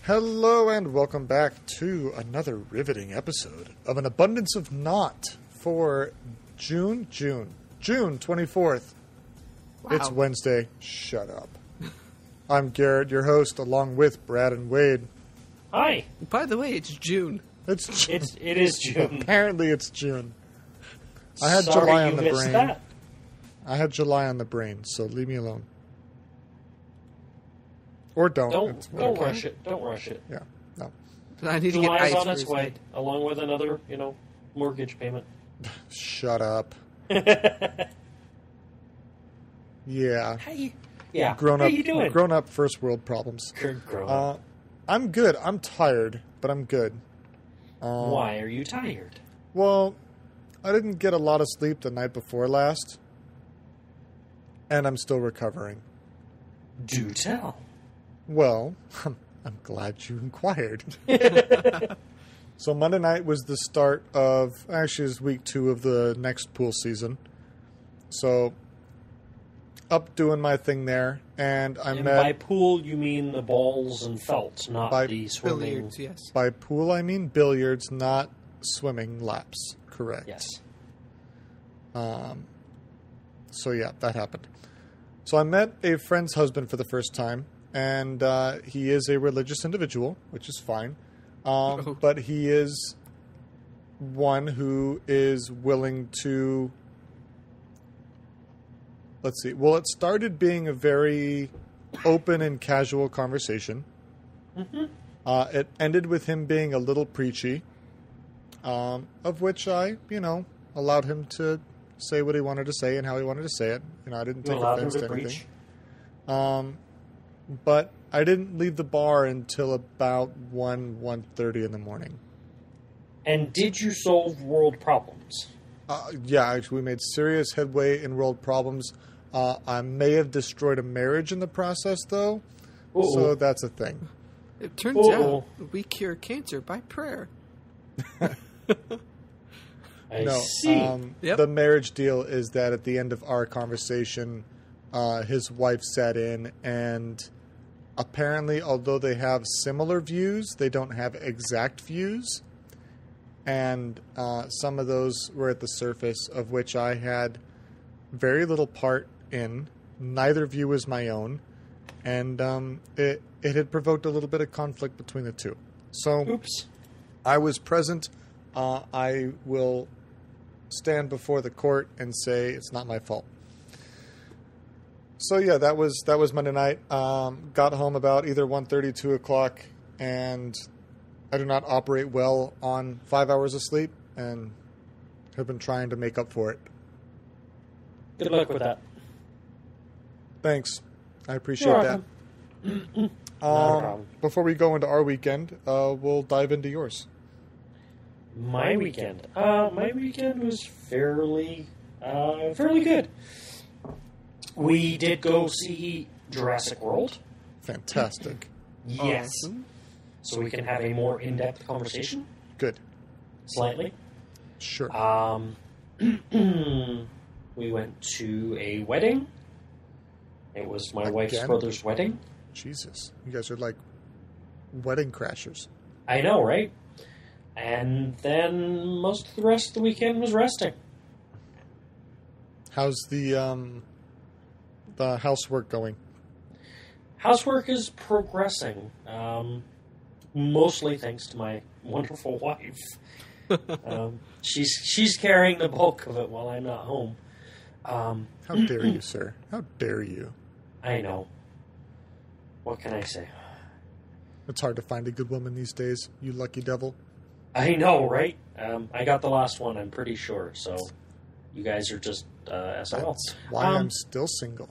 Hello and welcome back to another riveting episode of An Abundance of Naught for June 24th. Wow. It's Wednesday. Shut up. I'm Garrett, your host, along with Brad and Wade. Hi. By the way, it's June. It's June. It is June. Apparently it's June. I had Sorry July you on the missed brain. that. I had July on the brain, so leave me alone. Or don't. It's Don't whatever. rush it. Don't rush it. Yeah, no. I need to get July's ice on for its his way, head. along with another, mortgage payment. Shut up. Yeah. Hey. How How you doing? Grown up first world problems. Grown up. I'm good. I'm tired, but I'm good. Why are you tired? Well, I didn't get a lot of sleep the night before last, and I'm still recovering. Do tell. Well, I'm glad you inquired. So Monday night was the start of, actually it was week 2 of the next pool season. So, up doing my thing there, and I And met... by pool, you mean the balls and felt, not By the swimming. Billiards, yes. By pool, I mean billiards, not swimming laps. Correct. Yes. So yeah, that happened. So I met a friend's husband for the first time, and he is a religious individual, which is fine. But he is one who is willing to... Let's see. Well, it started being a very open and casual conversation. Mm-hmm. It ended with him being a little preachy, of which I, allowed him to say what he wanted to say and how he wanted to say it. I didn't take allowed him offense to to anything. preach? But I didn't leave the bar until about 1:30 in the morning. And did you solve world problems? Yeah, actually, we made serious headway in world problems. I may have destroyed a marriage in the process, though. Uh-oh. So that's a thing. It turns Uh-oh. out we cure cancer by prayer. I No, see. Yep. The marriage deal is that at the end of our conversation, his wife sat in, and apparently, although they have similar views, they don't have exact views. And some of those were at the surface, of which I had very little part in. Neither view was my own. And it had provoked a little bit of conflict between the two. So Oops. I was present. I will stand before the court and say it's not my fault. So yeah, that was Monday night. Got home about either 1:30, 2 o'clock, and I do not operate well on 5 hours of sleep, and have been trying to make up for it. Good luck with that. Thanks. I appreciate You're that. welcome. Not a problem. Before we go into our weekend, we'll dive into yours. My weekend. My weekend was fairly good. We did go see Jurassic World. Fantastic. Yes. Awesome. So we can have a more in-depth conversation. Good. Slightly. Sure. We went to a wedding. It was my wife's Again? brother's wedding. Jesus. You guys are like wedding crashers. I know, right? And then most of the rest of the weekend was resting. How's the housework going? Housework is progressing, mostly thanks to my wonderful wife. She's carrying the bulk of it while I'm not home. How dare you, sir? How dare you? I know. What can I say? It's hard to find a good woman these days, you lucky devil. I know, right? I got the last one, I'm pretty sure. So you guys are just SOL. That's why I'm still single.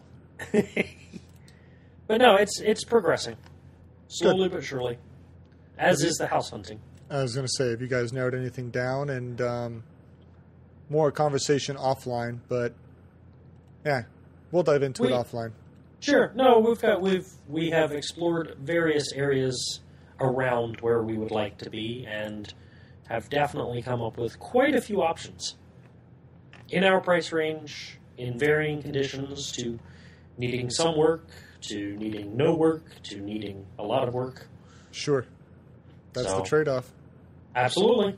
But no, it's progressing. Slowly but surely. As is the house hunting. I was going to say, have you guys narrowed anything down? And more conversation offline, but yeah, we'll dive into it offline. Sure. No, we have explored various areas around where we would like to be and have definitely come up with quite a few options. In our price range, in varying conditions, to needing some work, to needing no work, to needing a lot of work. Sure. That's So- the trade-off. Absolutely.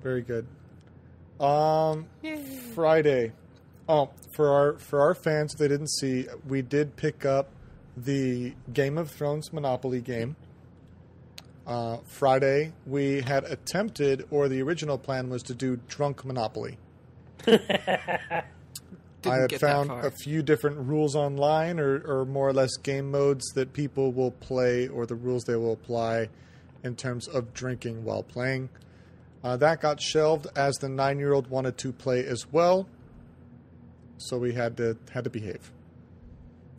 Very good. Yay. Friday. Oh, for our fans, if they didn't see, we did pick up the Game of Thrones Monopoly game. Friday, we had attempted, or the original plan was to do Drunk Monopoly. I had get found that far. a few different rules online, or more or less game modes that people will play, or the rules they will apply in terms of drinking while playing. That got shelved as the 9-year-old wanted to play as well, so we had to behave.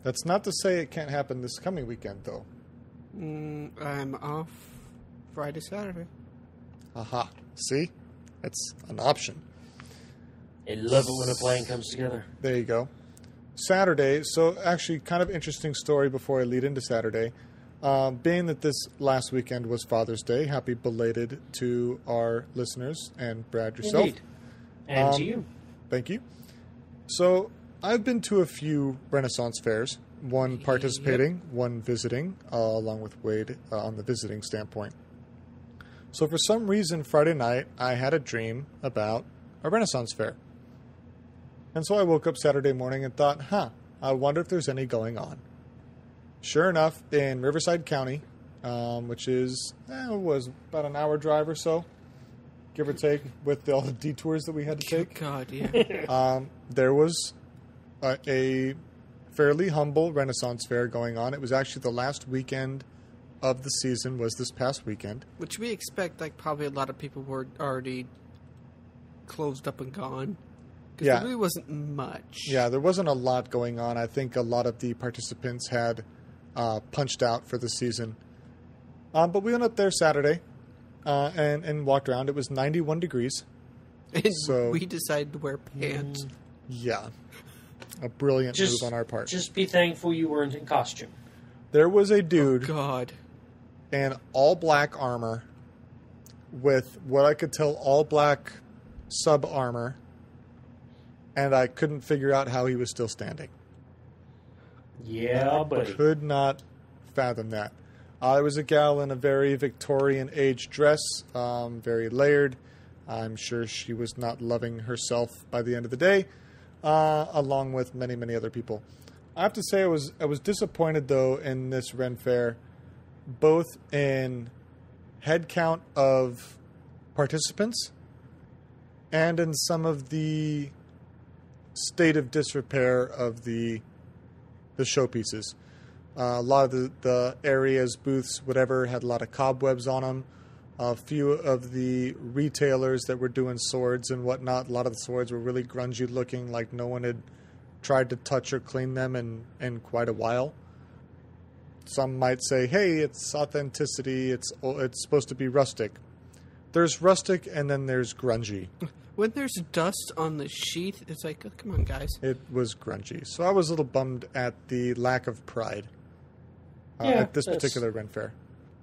That's not to say it can't happen this coming weekend, though. I'm off Friday, Saturday. Aha. See? That's an option. I love it when a plan comes together. There you go. Saturday, so actually kind of interesting story before I lead into Saturday. Being that this last weekend was Father's Day, happy belated to our listeners and Brad yourself. Indeed. And to you. Thank you. So I've been to a few Renaissance fairs, one participating, one visiting, along with Wade on the visiting standpoint. So for some reason, Friday night, I had a dream about a Renaissance fair. And so I woke up Saturday morning and thought, I wonder if there's any going on. Sure enough, in Riverside County, which is, was about an hour drive or so, give or take, with all the detours that we had to take. God, yeah. There was a fairly humble Renaissance fair going on. It was actually the last weekend of the season, was this past weekend. Which we expect, like, probably a lot of people were already closed up and gone. Because Yeah. there really wasn't much. Yeah, there wasn't a lot going on. I think a lot of the participants had punched out for the season. But we went up there Saturday and walked around. It was 91 degrees. And So- we decided to wear pants. Yeah. A brilliant move on our part. Just be thankful you weren't in costume. There was a dude God. in all black armor with what I could tell all black sub armor, and I couldn't figure out how he was still standing. Yeah, buddy. Could not fathom that. There was a gal in a very Victorian age dress, very layered. I'm sure she was not loving herself by the end of the day, along with many, many other people. I have to say I was disappointed, though, in this Ren Fair, both in head count of participants and in some of the state of disrepair of the showpieces. A lot of the areas, booths, whatever, had a lot of cobwebs on them. A few of the retailers that were doing swords and whatnot, a lot of the swords were really grungy looking, like no one had tried to touch or clean them in quite a while. Some might say, hey, it's authenticity, it's supposed to be rustic. There's rustic and then there's grungy. When there's dust on the sheath, it's like, oh, come on, guys. It was grungy. So I was a little bummed at the lack of pride Yeah, at this that's- particular Ren Fair.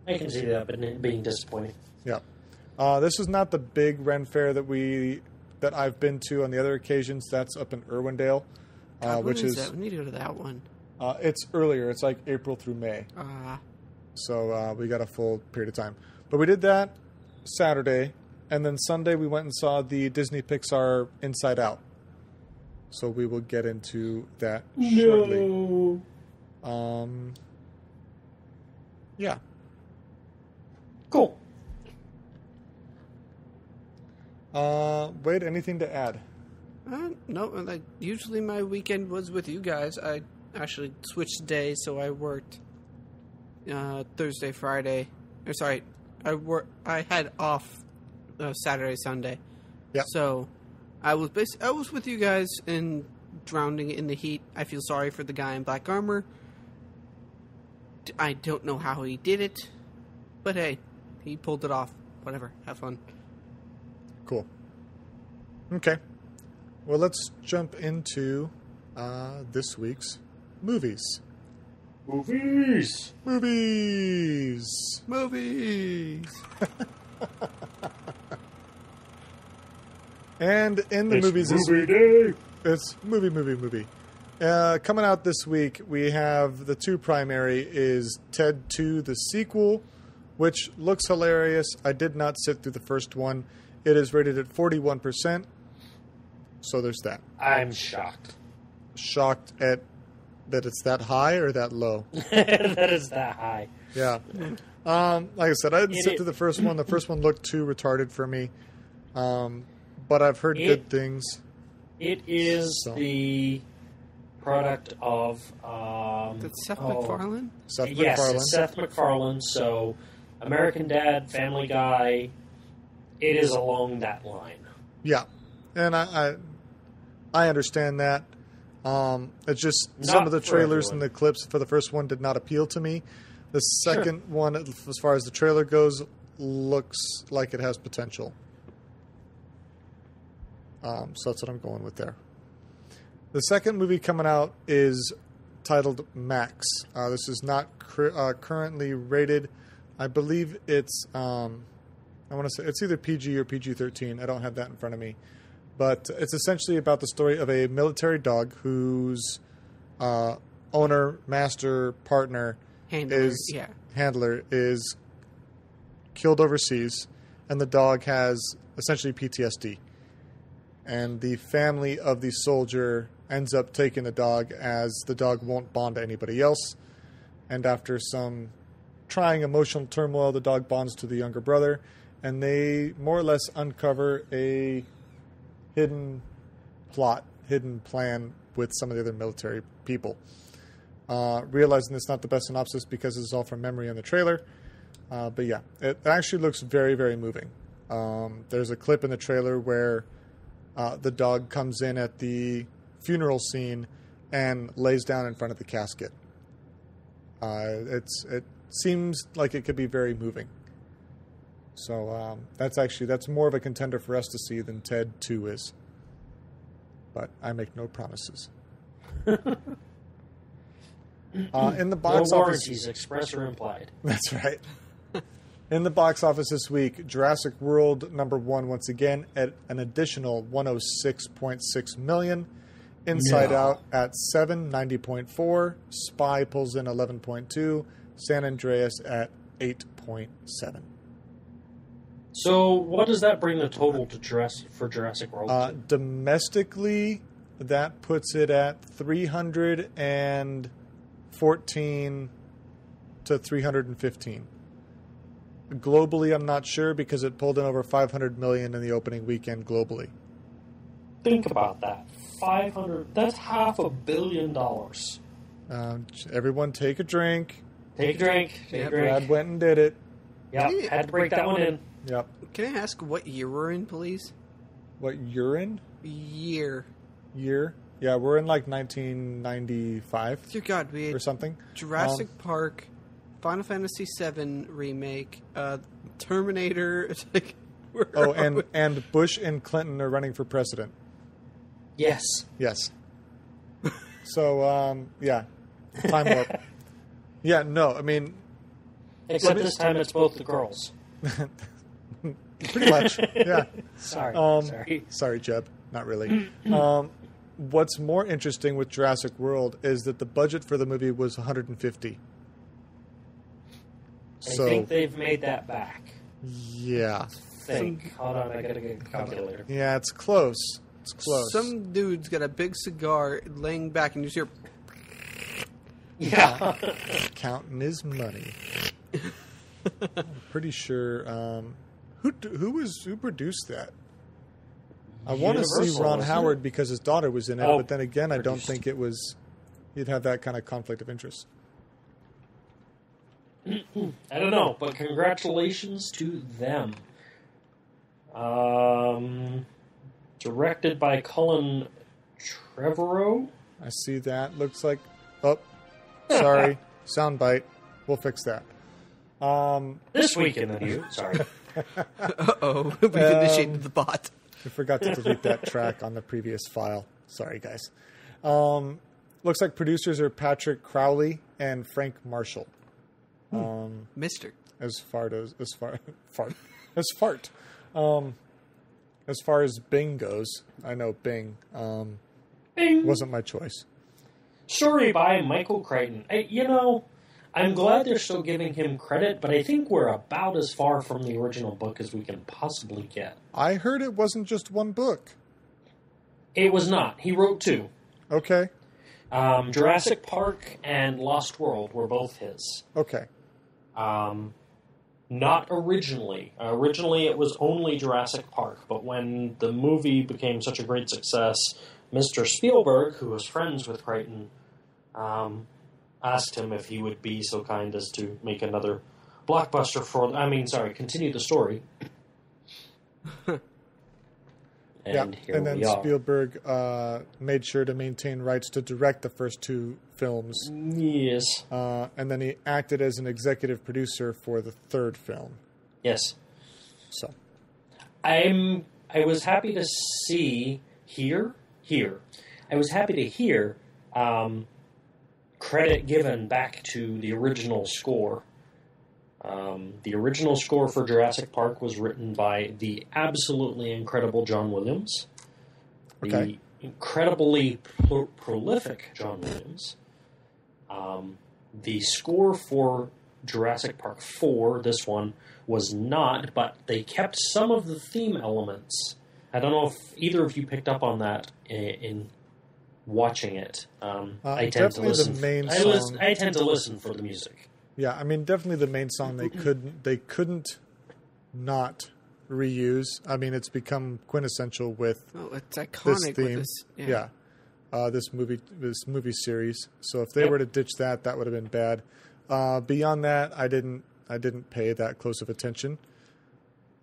I can see that, but it being disappointing. Yeah. This is not the big Ren Fair that I've been to on the other occasions. That's up in Irwindale, God, when which is that? We need to go to that one. it's earlier. It's like April through May. Ah, So we got a full period of time. But we did that Saturday, and then Sunday we went and saw the Disney Pixar Inside Out. So we will get into that shortly. Yeah. Cool. Wade, anything to add? no, like, usually my weekend was with you guys. I actually switched days, so I worked Thursday, Friday. Or sorry, I had off Saturday, Sunday. Yeah. So I was with you guys and drowning in the heat. I feel sorry for the guy in black armor. I don't know how he did it, but hey, he pulled it off. Whatever, have fun. Cool. Okay. Well, let's jump into this week's movies. Movies. Movies. Movies. And in the movies this week, day. it's movie. Coming out this week, we have the two primary is Ted 2, the sequel, which looks hilarious. I did not sit through the first one. It is rated at 41%. So there's that. I'm shocked. Shocked at that it's that high or that low? That is that high. Yeah. Like I said, I didn't sit through the first one. The first one looked too retarded for me. But I've heard good things. It is the product of... That's Seth MacFarlane? Yes, it's Seth MacFarlane. So, American Dad, Family Guy, it is along that line. Yeah. And I understand that. It's just Not some of the trailers everyone. and the clips for the first one did not appeal to me. The second one, as far as the trailer goes, looks like it has potential. So that's what I'm going with there. The second movie coming out is titled Max. This is not currently rated. I believe it's, I want to say, it's either PG or PG-13. I don't have that in front of me. But it's essentially about the story of a military dog whose owner, master, partner, handler is killed overseas, and the dog has essentially PTSD. And the family of the soldier ends up taking the dog, as the dog won't bond to anybody else. And after some trying emotional turmoil, the dog bonds to the younger brother, and they more or less uncover a hidden plan with some of the other military people. Realizing it's not the best synopsis because it's all from memory in the trailer. But yeah, it actually looks very, very moving. There's a clip in the trailer where the dog comes in at the funeral scene and lays down in front of the casket. It seems like it could be very moving. So that's more of a contender for us to see than Ted 2 is. But I make no promises. In the box no office, warranties, express or implied. That's right. In the box office this week, Jurassic World #1 once again at an additional $106.6 million. Inside Out at 790.4. Spy pulls in 11.2. San Andreas at 8.7. So, what does that bring the total to Jurassic World? Domestically, that puts it at 314 to 315. Globally, I'm not sure because it pulled in over 500 million in the opening weekend globally. Think about that. 500. That's $500 million. Everyone, take a drink. Take a drink. Take a drink. Brad went and did it. Yep, had to break that one in. Yep. Can I ask what year we're in, please? What urine? Year. Yeah, we're in like 1995. Dear God, we had or something. Jurassic Park, Final Fantasy VII remake, Terminator. It's like, and Bush and Clinton are running for president. Yes. So, yeah, time warp. Yeah, no, I mean, except this time it's both the girls. Pretty much, yeah. Sorry, Jeb. Not really. What's more interesting with Jurassic World is that the budget for the movie was $150. I think they've made that back. Yeah. Hold on, I gotta get a calculator. Yeah, it's close. It's close. Some dude's got a big cigar laying back, and you just hear... Yeah. Counting his money. I'm pretty sure... Who produced that? I want to see Ron Howard because his daughter was in it, but then again, I don't think it was. He'd have that kind of conflict of interest. I don't know, but congratulations to them. Directed by Colin Trevorrow. I see that. Looks like. Oh, sorry. Soundbite. We'll fix that. This week in the news. Sorry. Uh-oh. We've initiated the bot. I forgot to delete that track on the previous file. Sorry, guys. Looks like producers are Patrick Crowley and Frank Marshall. Mister. As far as Bing goes, I know Bing. Bing wasn't my choice. Story by Michael Crichton. I'm glad they're still giving him credit, but I think we're about as far from the original book as we can possibly get. I heard it wasn't just one book. It was not. He wrote 2. Okay. Jurassic Park and Lost World were both his. Okay. Not originally. Originally, it was only Jurassic Park, but when the movie became such a great success, Mr. Spielberg, who was friends with Crichton, asked him if he would be so kind as to make another blockbuster continue the story. And here and then we are. Spielberg made sure to maintain rights to direct the first 2 films. Yes. And then he acted as an executive producer for the 3rd film. Yes. So, I was happy to hear. I was happy to hear credit given back to the original score. The original score for Jurassic Park was written by the absolutely incredible John Williams. Okay. The incredibly prolific John Williams. The score for Jurassic Park 4, this one, was not, but they kept some of the theme elements. I don't know if either of you picked up on that in watching it. I tend to listen. The main song. I tend to listen for the music. Yeah, I mean, definitely the main song they couldn't not reuse. I mean, it's become quintessential with it's iconic this theme. With this, This movie series. So if they were to ditch that, that would have been bad. Beyond that, I didn't pay that close of attention.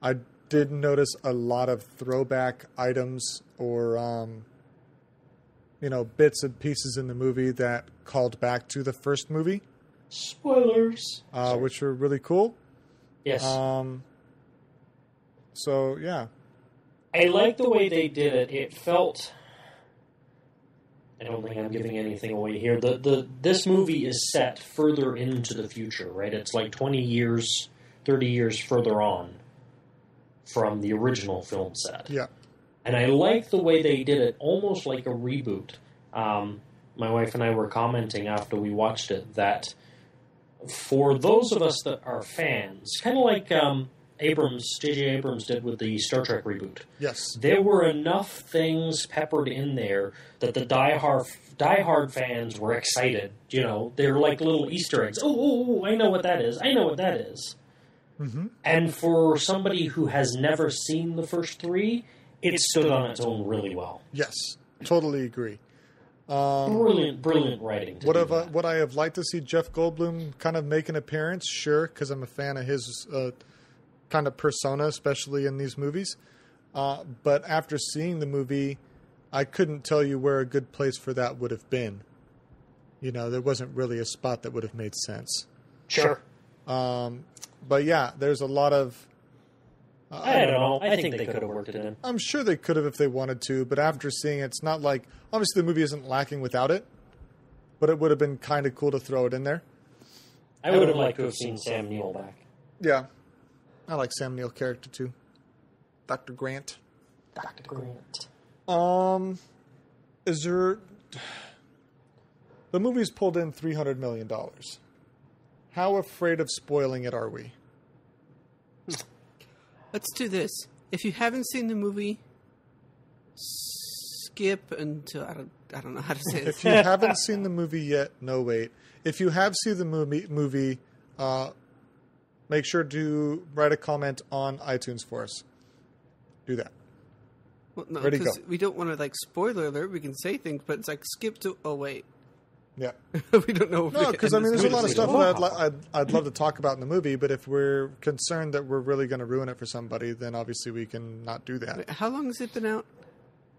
I did notice a lot of throwback items or bits and pieces in the movie that called back to the first movie. Spoilers. Which were really cool. Yes. So, yeah. I like the way they did it. It felt... I don't think I'm giving anything away here. This movie is set further into the future, right? It's like 20 years, 30 years further on from the original film set. Yeah. And I like the way they did it, almost like a reboot. My wife and I were commenting after we watched it that for those of us that are fans, kind of like J.J. Abrams did with the Star Trek reboot. Yes. There were enough things peppered in there that the diehard fans were excited. You know, they're like little Easter eggs. Oh, I know what that is. I know what that is. Mm-hmm. And for somebody who has never seen the first 3, it stood on its own really well. Yes, totally agree. Brilliant writing. Would I have liked to see Jeff Goldblum kind of make an appearance? Sure, because I'm a fan of his kind of persona, especially in these movies. But after seeing the movie, I couldn't tell you where a good place for that would have been. You know, there wasn't really a spot that would have made sense. Sure. But yeah, there's a lot of... I don't know. I think they could have worked it in. I'm sure they could have if they wanted to, but after seeing it, it's not like... Obviously, the movie isn't lacking without it, but it would have been kind of cool to throw it in there. I would have liked to have seen Sam Neill back. Yeah. I like Sam Neill character, too. Dr. Grant. Dr. Grant. Is there... The movie's pulled in $300 million. How afraid of spoiling it are we? Let's do this. If you haven't seen the movie, skip until I don't know how to say this. If you haven't seen the movie yet, no wait. If you have seen the movie, make sure to write a comment on iTunes for us. Do that. Well, no, Ready to go. We don't want to spoiler alert. We can say things, but it's skip to. Oh wait. Yeah. We don't know. No, because there's a lot of stuff that I'd love to talk about in the movie, but if we're concerned that we're really going to ruin it for somebody, then obviously we can not do that. How long has it been out?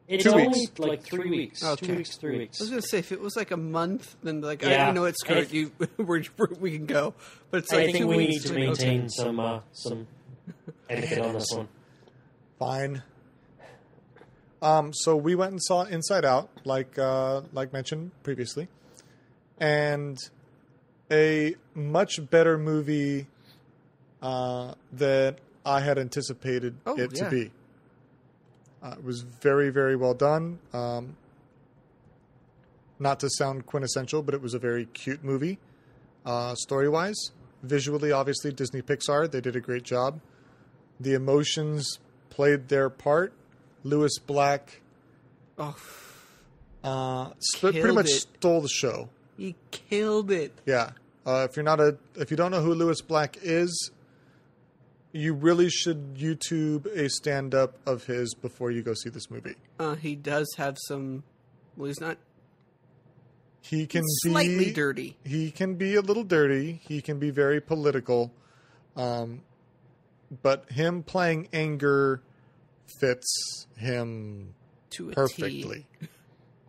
It's 2 only weeks. like 3 weeks. Okay. 2 weeks, 3 weeks. I was going to say, if it was a month, then I Yeah. know it's good. We can go. But it's I like think 2 we weeks. need to maintain some etiquette on this one. Fine. So we went and saw Inside Out, like mentioned previously, and a much better movie than I had anticipated it to be. It was very, very well done. Not to sound quintessential, but it was a very cute movie. story-wise. Visually, obviously, Disney Pixar, they did a great job. The emotions played their part. Lewis Black pretty much stole the show. He killed it. Yeah. If you don't know who Lewis Black is, you really should YouTube a stand-up of his before you go see this movie. He does have some. Well, he's not. He can be slightly dirty. He can be a little dirty. He can be very political. But him playing anger fits him to a perfectly.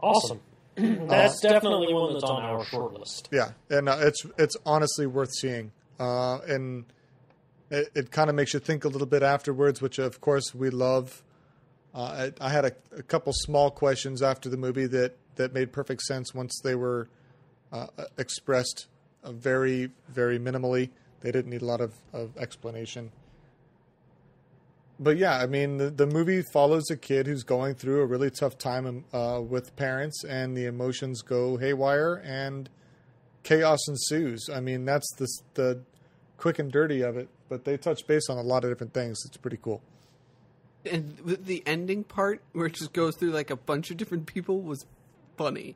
Awesome. That's definitely one that's on our short list. Yeah, and it's honestly worth seeing. And it kind of makes you think a little bit afterwards, which of course we love. I had a couple small questions after the movie that made perfect sense once they were expressed very, very minimally. They didn't need a lot of explanation. But yeah, I mean, the movie follows a kid who's going through a really tough time with parents, and the emotions go haywire, and chaos ensues. I mean, that's the quick and dirty of it. But they touch base on a lot of different things. It's pretty cool. And the ending part, where it just goes through like a bunch of different people, was funny.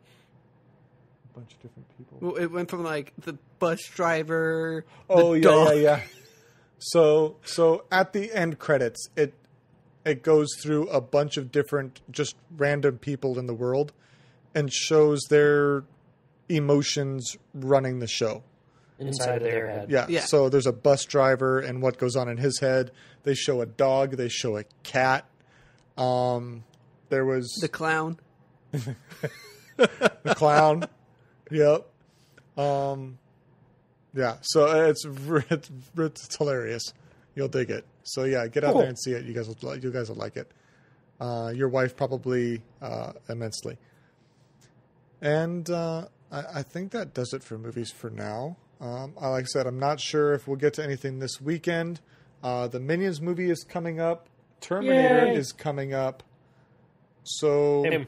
A bunch of different people? Well, it went from like the bus driver. Yeah. So at the end credits, it goes through a bunch of different, just random people in the world, and shows their emotions running the show. Inside of their head. Yeah. So there's a bus driver and what goes on in his head. They show a dog. They show a cat. There was the clown. The clown. Yep. Yeah. So it's hilarious. You'll dig it. So yeah, get out there and see it. You guys will like it. Your wife probably immensely. And I think that does it for movies for now. Like I said, I'm not sure if we'll get to anything this weekend. The Minions movie is coming up. Terminator is coming up. So I'm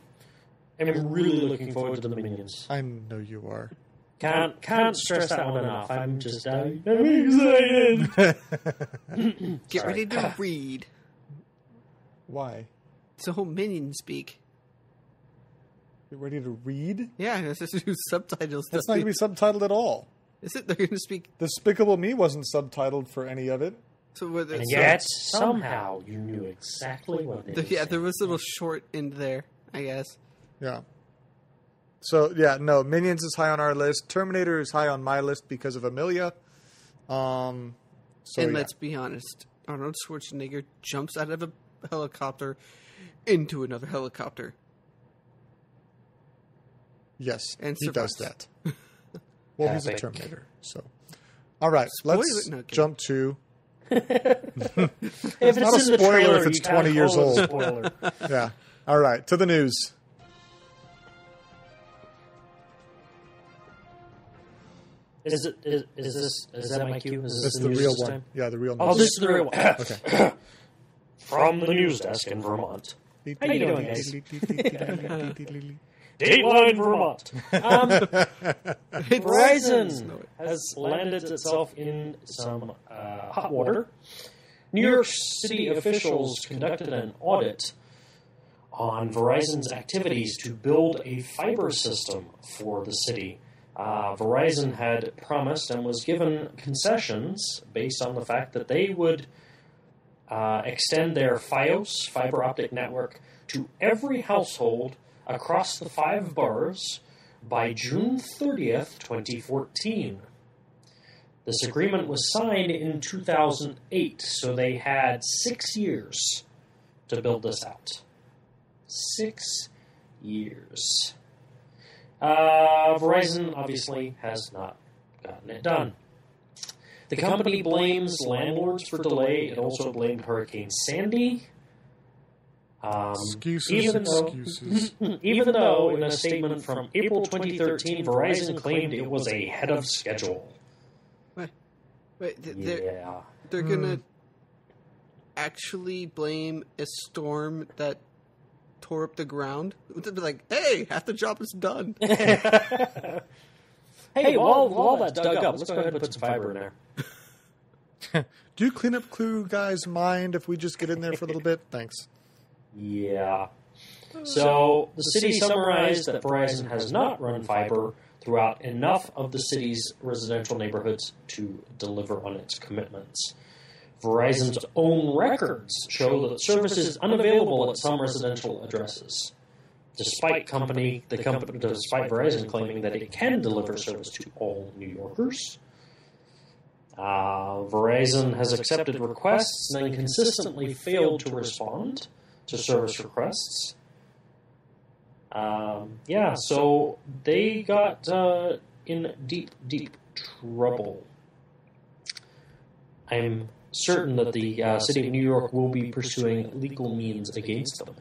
really looking forward to the Minions. I know you are. Can't stress that one enough. I'm just I'm excited. Get ready to read. Why? It's a whole Minion speak. Get ready to read? Yeah, this is subtitles. That's not going to be subtitled at all. Is it? They're going to speak. Despicable Me wasn't subtitled for any of it. And yet, somehow, you knew exactly what they were saying. There was a little short in there, I guess. Yeah. So, yeah, no, Minions is high on our list. Terminator is high on my list because of Amelia. Let's be honest. Arnold Schwarzenegger jumps out of a helicopter into another helicopter. Yes, and he does that. Well, he's a Terminator, so. All right, let's jump to... It's not a spoiler if it's 20 years old. Yeah. All right, to the news. Is that my cue? Is this the real one? Time? Yeah, the real one. Oh, this is the real one. Okay. From the news desk in Vermont. How you doing, guys? Dateline Vermont. Verizon has landed itself in some hot water. New York City officials conducted an audit on Verizon's activities to build a fiber system for the city. Verizon had promised and was given concessions based on the fact that they would extend their Fios fiber optic network to every household across the 5 boroughs by June 30th, 2014. This agreement was signed in 2008, so they had 6 years to build this out. 6 years. Verizon obviously has not gotten it done. The company blames landlords for delay. It also blamed Hurricane Sandy. Excuses. Even though, in a statement from April 2013, Verizon claimed it was ahead of schedule. They're gonna actually blame a storm that tore up the ground? They'd be like, hey, half the job is done. Hey, while that's dug up, let's go ahead and put some fiber in there. Do you cleanup crew guys mind if we just get in there for a little bit? Thanks. Yeah. So the city summarized that Verizon has not run fiber throughout enough of the city's residential neighborhoods to deliver on its commitments. Verizon's own records show that the service is unavailable at some residential addresses, despite Verizon claiming that it can deliver service to all New Yorkers. Verizon has accepted requests and then consistently failed to respond to service requests. So they got in deep, deep trouble. I'm certain that the City of New York will be pursuing legal means against them.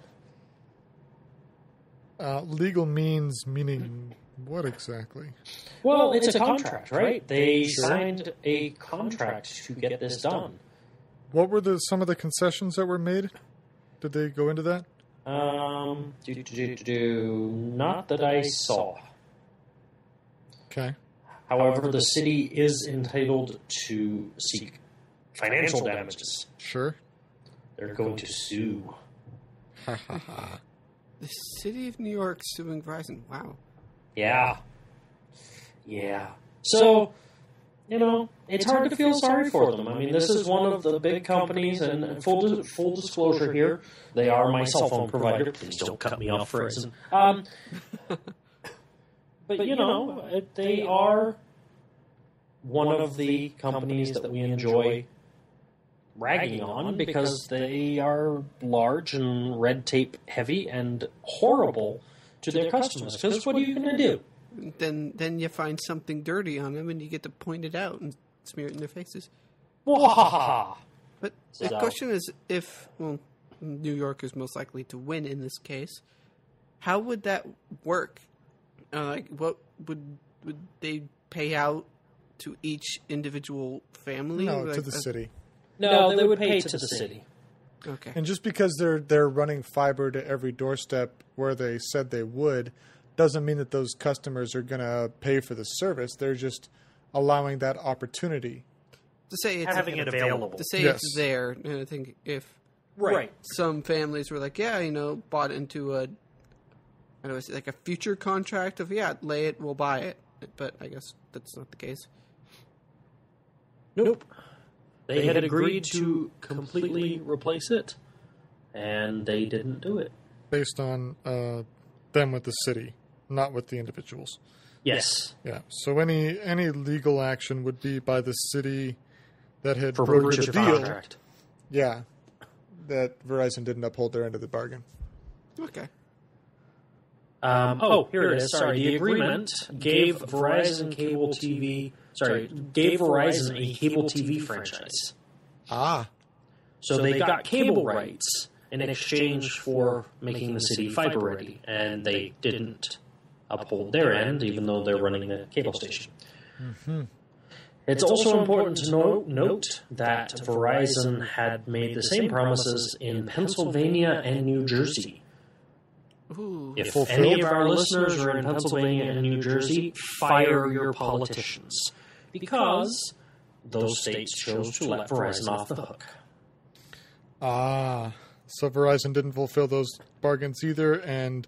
Legal means meaning what exactly? Well, it's a contract, right? They signed a contract to get this done. What were some of the concessions that were made? Did they go into that? Not that I saw. Okay. However, the city is entitled to seek financial damages. Sure. They're going to sue. The City of New York suing Verizon. Wow. Yeah. So, it's hard to feel sorry for them. I mean, this is one of the big companies, and full disclosure here, they are my cell phone provider. Please don't cut me off, Verizon. But, they are one of the companies that we enjoy ragging on because they are large and red tape heavy and horrible to their customers. Because what are you going to do? Then you find something dirty on them and you get to point it out and smear it in their faces. But the question is New York is most likely to win in this case. How would that work? What would they pay out to each individual family? No, to the city. No, they would pay to the city. Okay. And just because they're running fiber to every doorstep where they said they would, doesn't mean that those customers are going to pay for the service. They're just allowing that opportunity. To say it's having it available. To say it's there. And I think if some families were like, bought into a future contract of, lay it, we'll buy it. But I guess that's not the case. Nope. They had agreed to completely replace it, and they didn't do it. Based on them with the city, not with the individuals. Yes. Yeah. So any legal action would be by the city that had brokered the deal. Contract. Yeah. That Verizon didn't uphold their end of the bargain. Okay. Here it is. Sorry, the agreement gave Verizon a cable TV franchise. So they got cable rights in exchange for making the city fiber ready, and they didn't uphold their end, even though they're running the cable station. Mm-hmm. It's also important to note that Verizon had made the same promises in Pennsylvania and New Jersey. Ooh. If any of our listeners are in Pennsylvania and New Jersey, fire your politicians, because those states chose to let Verizon off the hook. So Verizon didn't fulfill those bargains either, and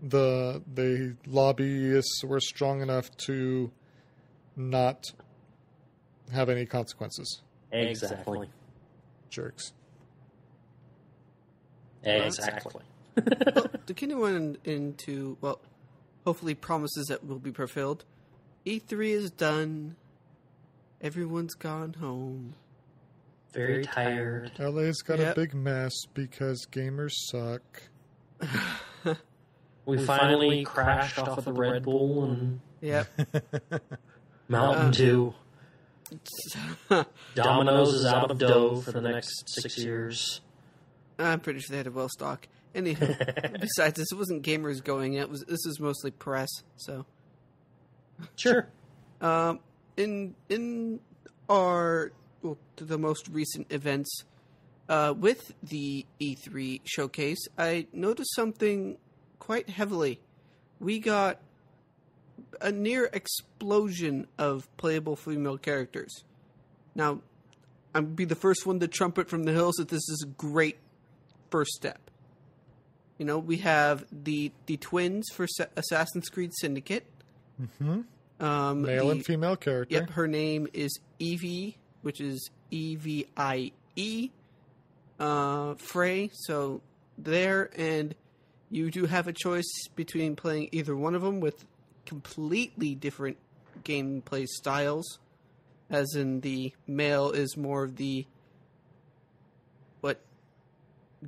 the lobbyists were strong enough to not have any consequences. Exactly. Jerks. Exactly. To continue into, hopefully promises that will be fulfilled. E3 is done. Everyone's gone home. Very tired. LA's got a big mess because gamers suck. We finally crashed off of the Red Bull and Mountain Dew. Domino's is out of dough for the next 6 years. I'm pretty sure they had a well stock. Anyhow, besides this, it wasn't gamers going. This was mostly press. So, sure. In our the most recent events with the E3 showcase, I noticed something quite heavily. We got a near explosion of playable female characters. Now, I'll be the first one to trumpet from the hills that this is a great first step. You know, we have the twins for Assassin's Creed Syndicate. Mm-hmm. Male and female character. Yep, her name is Evie, which is Evie. Frey, so there, and you do have a choice between playing either one of them with completely different gameplay styles, as in the male is more of the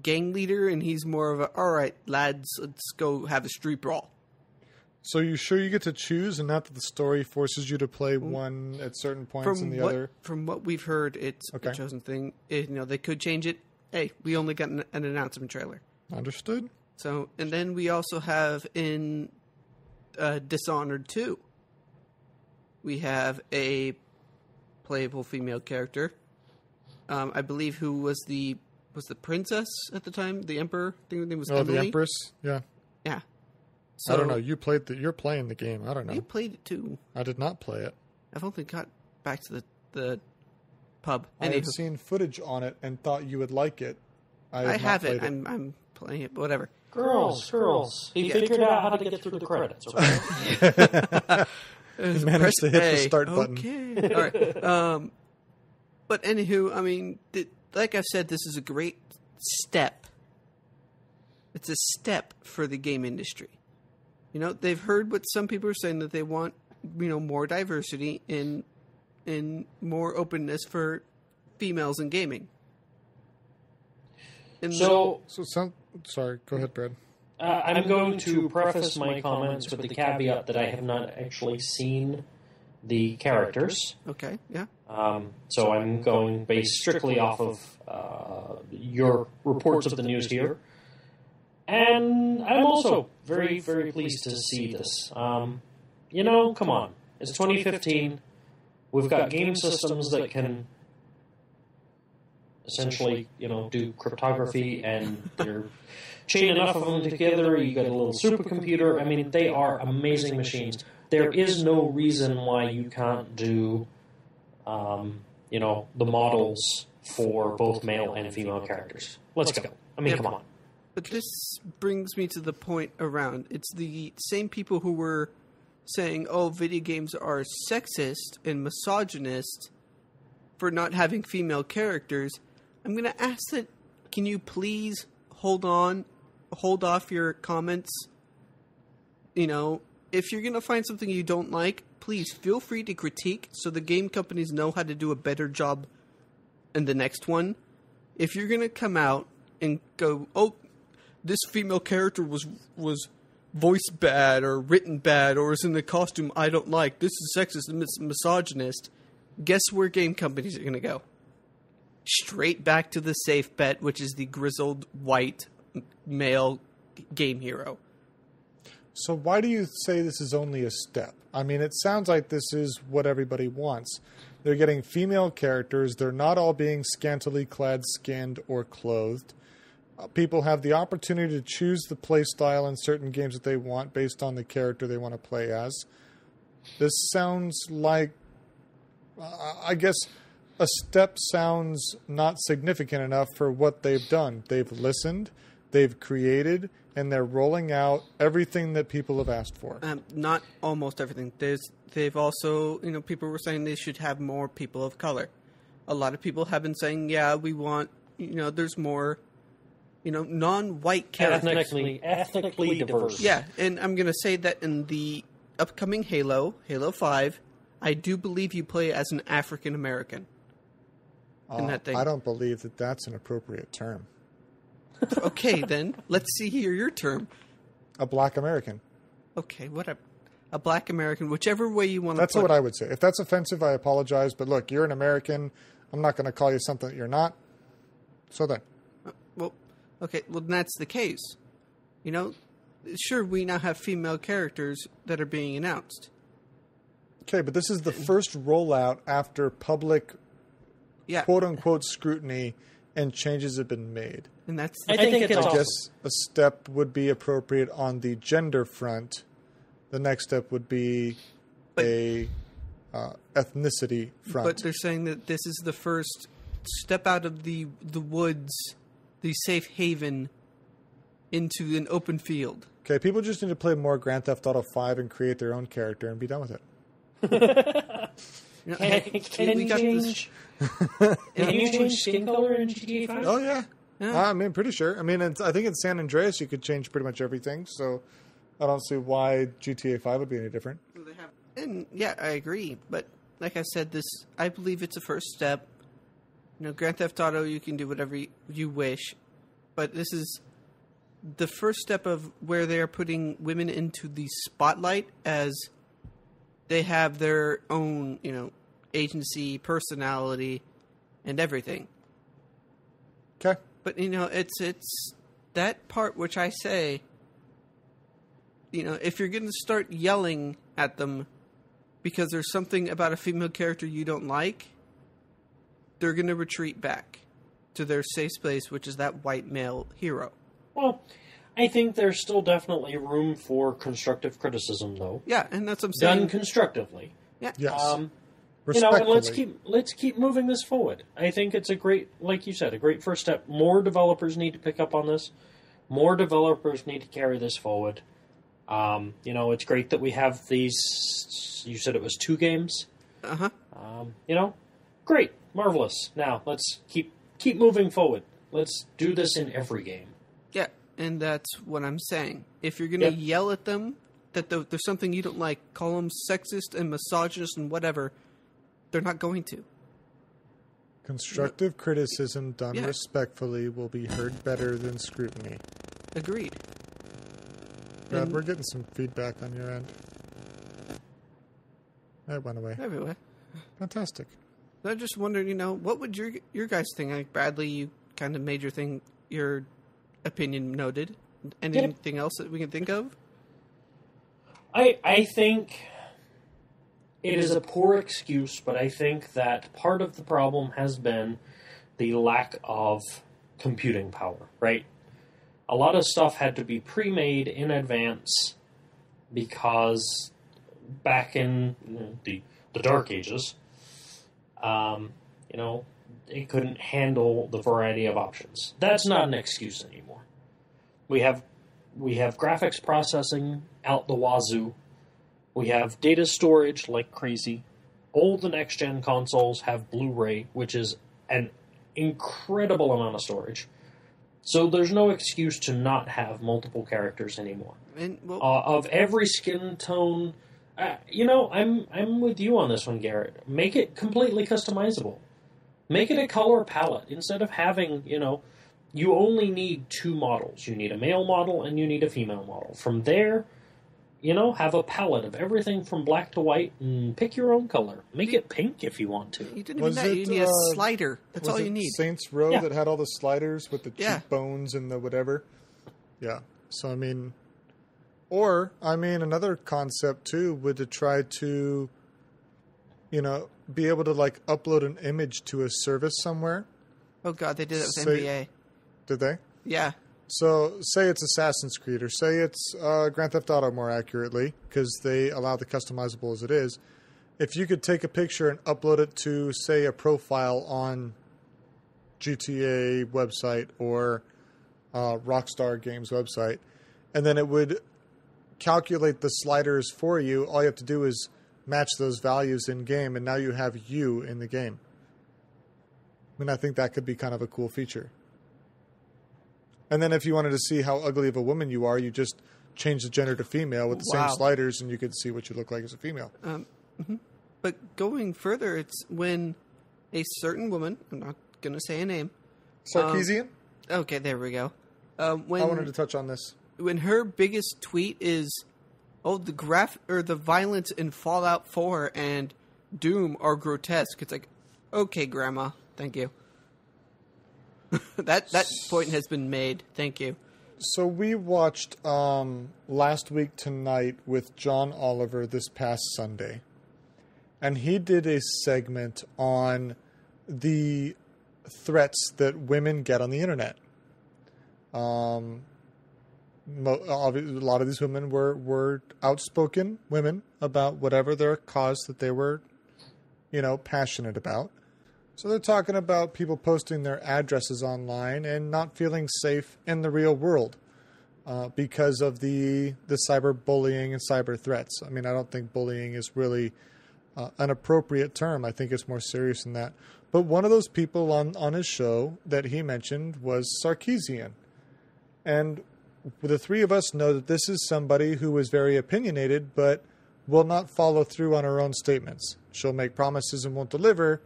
gang leader, and he's more of a, all right, lads, let's go have a street brawl. So you sure you get to choose, and not that the story forces you to play one at certain points and the other? From what we've heard, it's a chosen thing. They could change it. Hey, we only got an announcement trailer. Understood. So, and then we also have in Dishonored 2, we have a playable female character. I believe who was the princess at the time, the emperor. I think her name was Emily. The empress. Yeah. Yeah. So, I don't know. You're playing the game. I don't know. You played it too. I did not play it. I've only got back to the pub. I had seen footage on it and thought you would like it. I have it. I'm playing it, but whatever. Girls. He figured out how to get through the credits. Right? He managed to hit the start button. Okay. All right. But anywho, I mean, like I said, this is a great step. It's a step for the game industry. You know, they've heard what some people are saying, that they want, more diversity in more openness for females in gaming. And sorry, go ahead, Brad. I'm going to preface my comments with the caveat that I have not actually seen the characters. Okay, yeah. So I'm going based strictly off of your reports of the news here. And I'm also very, very pleased to see this. Come on. It's 2015. We've got game systems that can essentially, do cryptography, and they're chain enough of them together. You got a little supercomputer. I mean, they are amazing machines. There is no reason why you can't do, the models for both male and female characters. Let's go. I mean, come on. But this brings me to the point around, it's the same people who were saying, video games are sexist and misogynist for not having female characters. I'm going to ask that, can you please hold off your comments? If you're going to find something you don't like, please feel free to critique so the game companies know how to do a better job in the next one. If you're going to come out and go, this female character was voiced bad or written bad or is in the costume I don't like, this is sexist and misogynist, guess where game companies are going to go? Straight back to the safe bet, which is the grizzled white male game hero. So why do you say this is only a step? I mean, it sounds like this is what everybody wants. They're getting female characters. They're not all being scantily clad, skinned, or clothed. People have the opportunity to choose the play style in certain games that they want based on the character they want to play as. This sounds like, I guess, a step sounds not significant enough for what they've done. They've listened, they've created, and they're rolling out everything that people have asked for. Not almost everything. They've also, people were saying they should have more people of color. A lot of people have been saying, yeah, we want, there's more, non-white characters. Ethnically diverse. Yeah, and I'm going to say that in the upcoming Halo 5, I do believe you play as an African American. In that thing. I don't believe that that's an appropriate term. Okay, then. Let's see here your term. A black American. Okay, whatever. A black American, whichever way you want to That's what I would say. If that's offensive, I apologize. But look, you're an American. I'm not going to call you something that you're not. So then. Well, that's the case. Sure, we now have female characters that are being announced. Okay, but this is the first rollout after public, quote-unquote, scrutiny and changes have been made. And that's I think it's I guess a step would be appropriate on the gender front The next step would be a ethnicity front. But they're saying that this is the first step out of the woods, the safe haven, into an open field. Okay, people just need to play more Grand Theft Auto 5 and create their own character and be done with it. Can you change skin color in GTA 5? Oh, yeah. Yeah. I mean, pretty sure. I mean, I think in San Andreas you could change pretty much everything, so I don't see why GTA 5 would be any different. And yeah, I agree. But like I said, I believe it's a first step. Grand Theft Auto, you can do whatever you wish, but this is the first step of where they are putting women into the spotlight as they have their own, agency, personality, and everything. Okay. But it's that part which I say, if you're going to start yelling at them because there's something about a female character you don't like, they're going to retreat back to their safe space, which is that white male hero. Well, I think there's still definitely room for constructive criticism, though. Yeah, and that's what I'm saying. Done constructively. Yeah. Yes. And Respectfully. let's keep moving this forward. I think it's a great, like you said, a great first step. More developers need to pick up on this. More developers need to carry this forward. It's great that we have these. You said it was 2 games. Great, marvelous. Now let's keep moving forward. Let's do this in every game. Yeah, and that's what I'm saying. If you're going to yell at them that there's something you don't like, call them sexist and misogynist and whatever, they're not going to. Constructive criticism done respectfully will be heard better than scrutiny. Agreed. Brad, we're getting some feedback on your end. That went away. Everywhere. Fantastic. I just wondered, what would your guys think? Like, Bradley, you kind of made your opinion noted. Anything else that we can think of? I think it is a poor excuse, but I think that part of the problem has been the lack of computing power, right? A lot of stuff had to be pre-made in advance because back in the Dark Ages, it couldn't handle the variety of options. That's not an excuse anymore. We have graphics processing out the wazoo. We have data storage like crazy. All the next-gen consoles have Blu-ray, which is an incredible amount of storage. So there's no excuse to not have multiple characters anymore. And, of every skin tone, I'm with you on this one, Garrett. Make it completely customizable. Make it a color palette instead of having, you only need 2 models. You need a male model and you need a female model. From there, have a palette of everything from black to white and pick your own color. Make it pink if you want to. You didn't even that. You need a slider. That's all you need. Saints Row that had all the sliders with the cheekbones and the whatever. Yeah. So, another concept too would to try to, be able to upload an image to a service somewhere. Oh God, they did it with NBA. Did they? Yeah. So, say it's Assassin's Creed, or say it's Grand Theft Auto more accurately, because they allow the customizable as it is. If you could take a picture and upload it to, say, a profile on GTA website or Rockstar Games website, and then it would calculate the sliders for you, all you have to do is match those values in-game, and now you have you in the game. I think that could be kind of a cool feature. And then if you wanted to see how ugly of a woman you are, you just change the gender to female with the same sliders, and you could see what you look like as a female. But going further, it's when a certain woman, I'm not going to say a name. Sarkeesian? Okay, there we go. I wanted to touch on this. When her biggest tweet is, the violence in Fallout 4 and Doom are grotesque. It's like, okay, Grandma, thank you. that point has been made. Thank you. So we watched last week tonight with John Oliver this past Sunday. And he did a segment on the threats that women get on the internet. a lot of these women were outspoken women about whatever their cause that they were, passionate about. So they're talking about people posting their addresses online and not feeling safe in the real world because of the cyberbullying and cyber threats. I mean, I don't think bullying is really an appropriate term. I think it's more serious than that. But one of those people on his show that he mentioned was Sarkeesian. And the three of us know that this is somebody who is very opinionated, but will not follow through on her own statements. She'll make promises and won't deliver,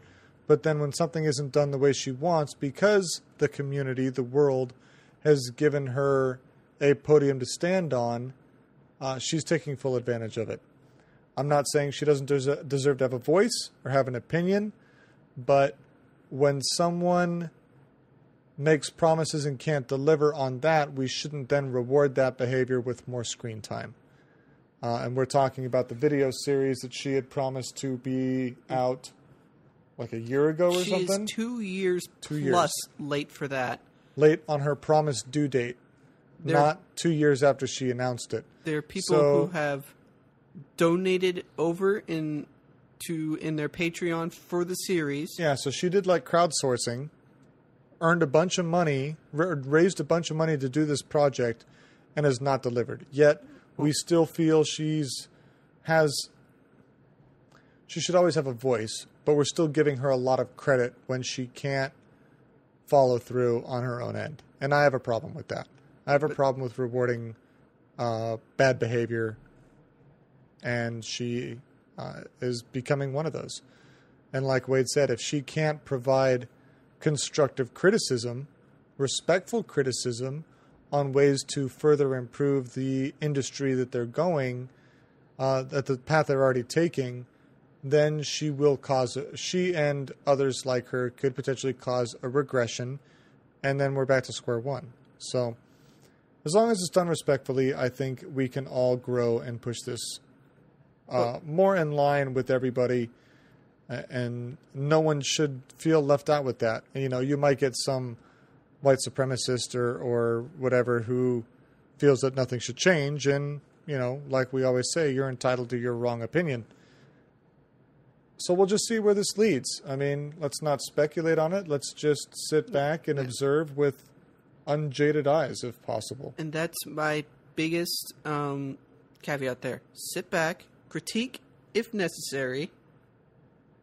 but then when something isn't done the way she wants, because the community, the world, has given her a podium to stand on, she's taking full advantage of it. I'm not saying she doesn't deserve to have a voice or have an opinion, but when someone makes promises and can't deliver on that, we shouldn't then reward that behavior with more screen time. And we're talking about the video series that she had promised to be out like a year ago or something. She's 2 years plus late for that. Late on her promised due date, not 2 years after she announced it. There are people who have donated over in their Patreon for the series. Yeah, so she did like crowdsourcing, earned a bunch of money, raised a bunch of money to do this project, and has not delivered. Yet we still feel she should always have a voice, but we're still giving her a lot of credit when she can't follow through on her own end. And I have a problem with that. I have a problem with rewarding bad behavior, and she is becoming one of those. And like Wade said, if she can't provide constructive criticism, respectful criticism on ways to further improve the industry that they're going, at the path they're already taking, then she and others like her could potentially cause a regression, and then we're back to square one. So as long as it's done respectfully, I think we can all grow and push this more in line with everybody, and no one should feel left out with that. You might get some white supremacist or whatever who feels that nothing should change, and like we always say, you're entitled to your wrong opinion. So we'll just see where this leads. I mean, let's not speculate on it. Let's just sit back and observe with unjaded eyes, if possible. And that's my biggest caveat there. Sit back, critique if necessary.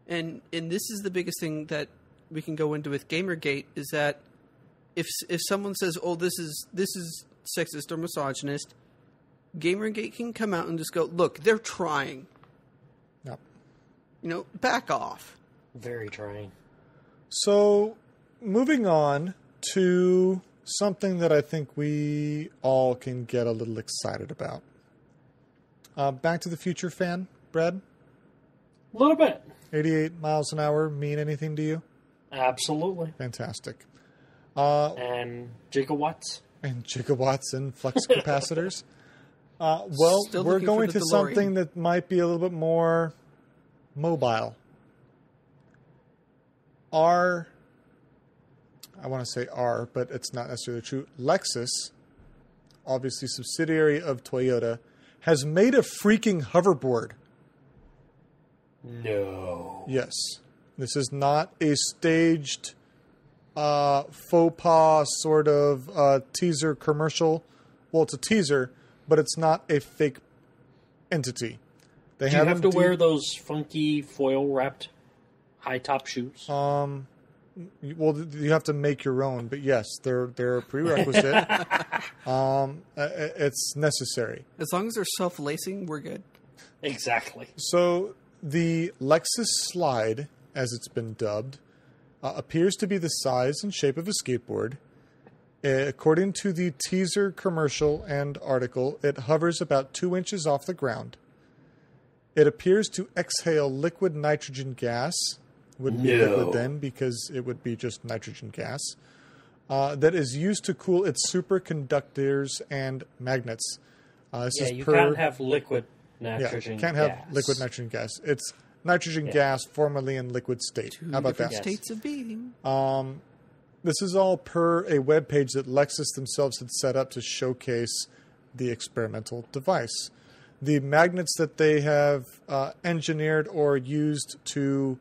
And this is the biggest thing that we can go into with Gamergate, is that if someone says, "Oh, this is sexist or misogynist," Gamergate can come out and just go, "Look, they're trying." Yep. Back off. Very trying. So, moving on to something that I think we all can get a little excited about. Back to the Future fan, Brad? A little bit. 88 miles an hour mean anything to you? Absolutely. Fantastic. And gigawatts. And gigawatts and flux capacitors. Well, we're going to something that might be a little bit more mobile. I want to say but it's not necessarily true. Lexus, obviously subsidiary of Toyota, has made a freaking hoverboard. No. Yes. This is not a staged faux pas sort of teaser commercial. Well, it's a teaser, but it's not a fake entity. Do you have to wear those funky foil-wrapped high-top shoes? Well, you have to make your own, but yes, they're a prerequisite. It's necessary. As long as they're self-lacing, we're good. Exactly. So the Lexus Slide, as it's been dubbed, appears to be the size and shape of a skateboard. According to the teaser commercial and article, it hovers about 2 inches off the ground. It appears to exhale liquid nitrogen gas. Wouldn't be liquid then, because it would be just nitrogen gas. That is used to cool its superconductors and magnets. Can't have liquid nitrogen gas. Can't have liquid nitrogen gas. It's nitrogen gas formerly in liquid state. How about that? States of being. This is all per a webpage that Lexus themselves had set up to showcase the experimental device. The magnets that they have engineered or used to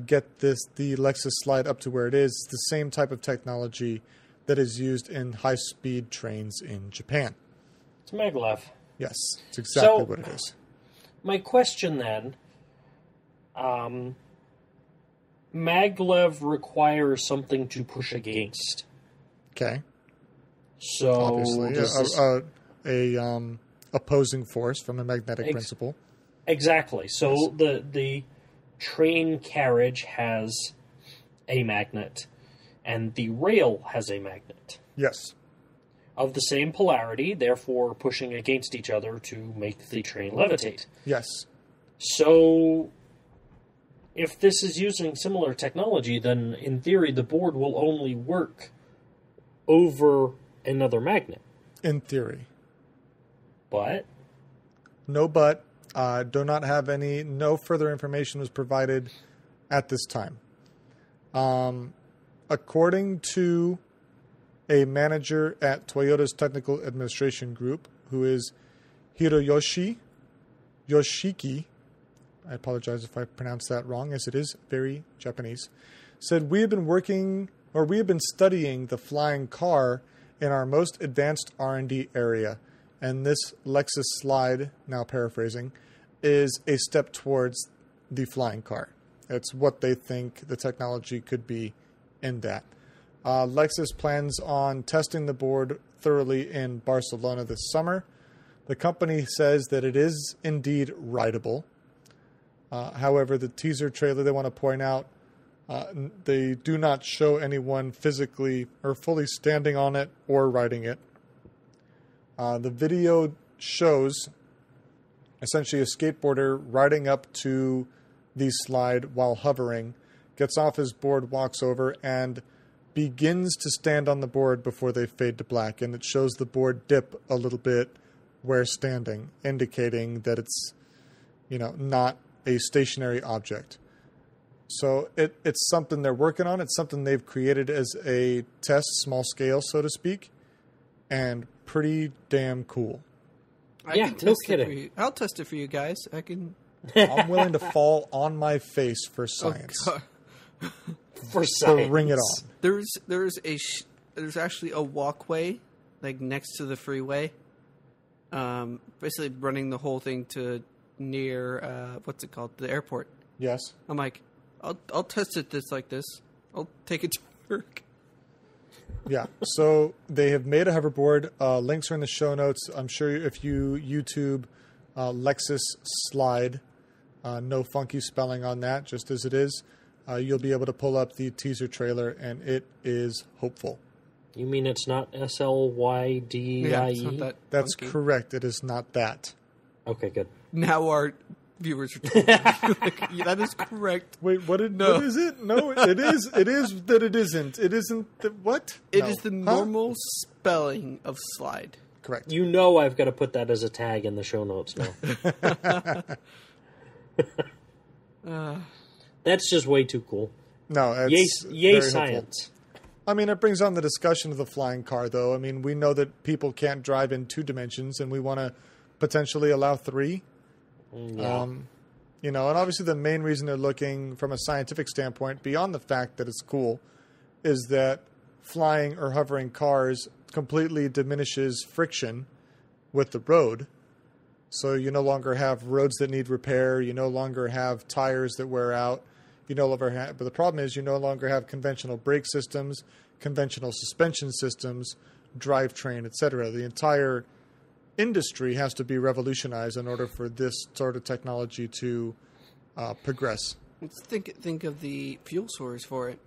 get the Lexus Slide up to where it is the same type of technology that is used in high-speed trains in Japan. It's maglev. Yes, it's exactly So- what it is. My question then, maglev requires something to push against. Okay, So obviously, does this- a opposing force from a magnetic principle. exactly. So the train carriage has a magnet, and the rail has a magnet Yes, of the same polarity, therefore pushing against each other to make the train levitate. yes. So, if this is using similar technology, then in theory the board will only work over another magnet. In theory. But No, but do not have any. No further information was provided at this time. According to a manager at Toyota's Technical Administration Group, who is Hiroyoshi Yoshiki, I apologize if I pronounced that wrong, as it is very Japanese, said, we have been studying the flying car in our most advanced R&D area, and this Lexus Slide, now paraphrasing, is a step towards the flying car. It's what they think the technology could be in that. Lexus plans on testing the board thoroughly in Barcelona this summer. The company says that it is indeed rideable. However, the teaser trailer, they want to point out, they do not show anyone physically or fully standing on it or riding it. The video shows essentially a skateboarder riding up to the slide while hovering, gets off his board, walks over, and begins to stand on the board before they fade to black. And it shows the board dip a little bit where standing, indicating that it's, not a stationary object. So it's something they're working on. It's something they've created as a test, small scale, so to speak, and pretty damn cool. Yeah, can no test it for kidding. you. I'll test it for you guys. I can. I'm willing to fall on my face for science. God. for So science, ring it on. There's actually a walkway like next to the freeway. Basically running the whole thing to near what's it called, the airport. Yes. I'm like, I'll test it like this. I'll take it to work. Yeah. So they have made a hoverboard. Links are in the show notes. I'm sure if you YouTube Lexus Slide, no funky spelling on that, just as it is, you'll be able to pull up the teaser trailer, and it is hopeful. You mean it's not SLYDIE? Yeah, it's not that That's funky. correct. It is not that. Okay, good. Now our viewers are told. Like, yeah, that is correct. Wait, what is it? No, it is. It is that it isn't. It isn't. What? It No. is the Huh? normal spelling of slide. Correct. You know I've got to put that as a tag in the show notes now. That's just way too cool. No, Yay, it's yay very hopeful. science. I mean, it brings on the discussion of the flying car, though. I mean, we know that people can't drive in 2 dimensions, and we want to potentially allow 3. Yeah. And obviously the main reason they're looking from a scientific standpoint, beyond the fact that it's cool, is that flying or hovering cars completely diminishes friction with the road. So you no longer have roads that need repair. You no longer have tires that wear out. But the problem is you no longer have conventional brake systems, conventional suspension systems, drivetrain, etc. The entire industry has to be revolutionized in order for this sort of technology to progress. Let's think of the fuel source for it.